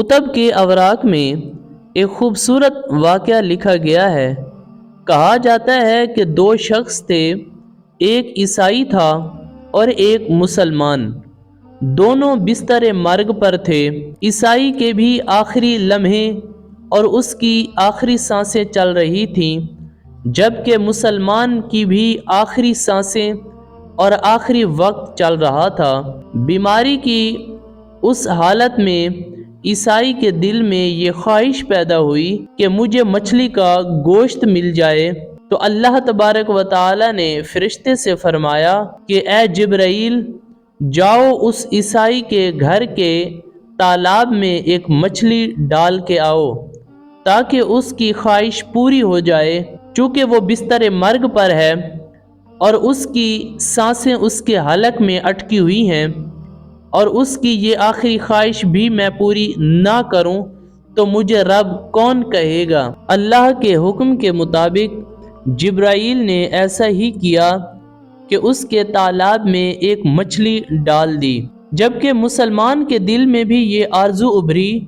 کتب کے اوراق میں ایک خوبصورت واقعہ لکھا گیا ہے۔ کہا جاتا ہے کہ دو شخص تھے، ایک عیسائی تھا اور ایک مسلمان۔ دونوں بستر مرگ پر تھے۔ عیسائی کے بھی آخری لمحے اور اس کی آخری سانسیں چل رہی تھیں، جبکہ مسلمان کی بھی آخری سانسیں اور آخری وقت چل رہا تھا۔ بیماری کی اس حالت میں عیسائی کے دل میں یہ خواہش پیدا ہوئی کہ مجھے مچھلی کا گوشت مل جائے، تو اللہ تبارک و تعالی نے فرشتے سے فرمایا کہ اے جبرائیل، جاؤ اس عیسائی کے گھر کے تالاب میں ایک مچھلی ڈال کے آؤ تاکہ اس کی خواہش پوری ہو جائے، چونکہ وہ بستر مرگ پر ہے اور اس کی سانسیں اس کے حلق میں اٹکی ہوئی ہیں، اور اس کی یہ آخری خواہش بھی میں پوری نہ کروں تو مجھے رب کون کہے گا۔ اللہ کے حکم کے مطابق جبرائیل نے ایسا ہی کیا کہ اس کے تالاب میں ایک مچھلی ڈال دی، جبکہ مسلمان کے دل میں بھی یہ آرزو ابھری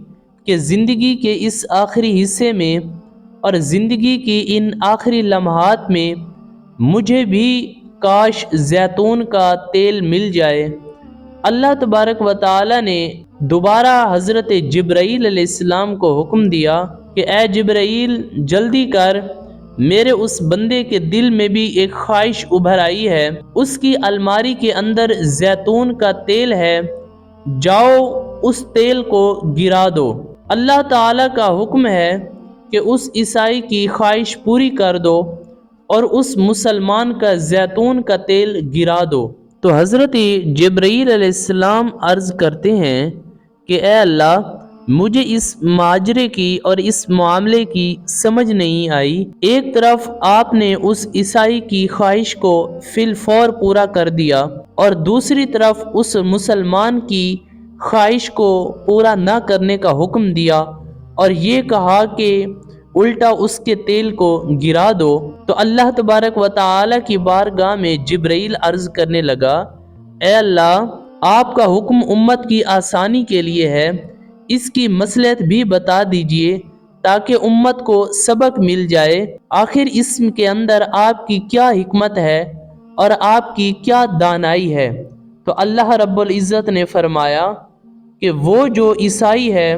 کہ زندگی کے اس آخری حصے میں اور زندگی کی ان آخری لمحات میں مجھے بھی کاش زیتون کا تیل مل جائے۔ اللہ تبارک و تعالی نے دوبارہ حضرت جبرائیل علیہ السلام کو حکم دیا کہ اے جبرائیل، جلدی کر، میرے اس بندے کے دل میں بھی ایک خواہش ابھر آئی ہے، اس کی الماری کے اندر زیتون کا تیل ہے، جاؤ اس تیل کو گرا دو۔ اللہ تعالی کا حکم ہے کہ اس عیسائی کی خواہش پوری کر دو اور اس مسلمان کا زیتون کا تیل گرا دو۔ تو حضرت جبرائیل علیہ السلام عرض کرتے ہیں کہ اے اللہ، مجھے اس ماجرے کی اور اس معاملے کی سمجھ نہیں آئی۔ ایک طرف آپ نے اس عیسائی کی خواہش کو فی الفور پورا کر دیا اور دوسری طرف اس مسلمان کی خواہش کو پورا نہ کرنے کا حکم دیا اور یہ کہا کہ الٹا اس کے تیل کو گرا دو۔ تو اللہ تبارک و تعالی کی بارگاہ میں جبرائیل عرض کرنے لگا، اے اللہ، آپ کا حکم امت کی آسانی کے لیے ہے، اس کی مصلحت بھی بتا دیجئے تاکہ امت کو سبق مل جائے، آخر اس کے اندر آپ کی کیا حکمت ہے اور آپ کی کیا دانائی ہے۔ تو اللہ رب العزت نے فرمایا کہ وہ جو عیسائی ہے،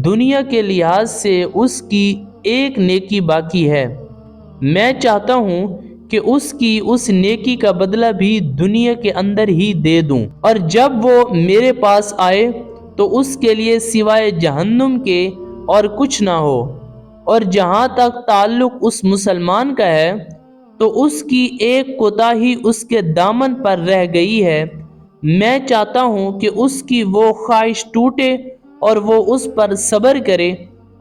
دنیا کے لحاظ سے اس کی ایک نیکی باقی ہے، میں چاہتا ہوں کہ اس کی اس نیکی کا بدلہ بھی دنیا کے اندر ہی دے دوں، اور جب وہ میرے پاس آئے تو اس کے لیے سوائے جہنم کے اور کچھ نہ ہو، اور جہاں تک تعلق اس مسلمان کا ہے تو اس کی ایک کوتاہی اس کے دامن پر رہ گئی ہے، میں چاہتا ہوں کہ اس کی وہ خواہش ٹوٹے اور وہ اس پر صبر کرے،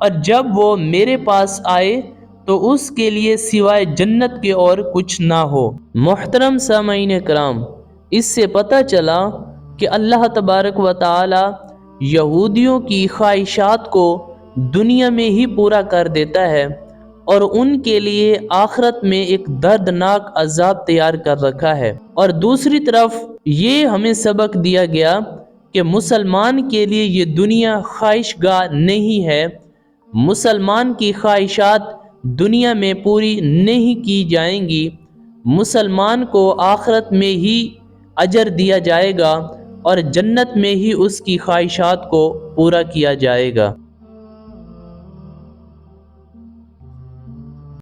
اور جب وہ میرے پاس آئے تو اس کے لیے سوائے جنت کے اور کچھ نہ ہو۔ محترم سامعین کرام، اس سے پتہ چلا کہ اللہ تبارک و تعالی یہودیوں کی خواہشات کو دنیا میں ہی پورا کر دیتا ہے اور ان کے لیے آخرت میں ایک دردناک عذاب تیار کر رکھا ہے۔ اور دوسری طرف یہ ہمیں سبق دیا گیا کہ مسلمان کے لیے یہ دنیا خواہش گاہ نہیں ہے، مسلمان کی خواہشات دنیا میں پوری نہیں کی جائیں گی، مسلمان کو آخرت میں ہی اجر دیا جائے گا اور جنت میں ہی اس کی خواہشات کو پورا کیا جائے گا۔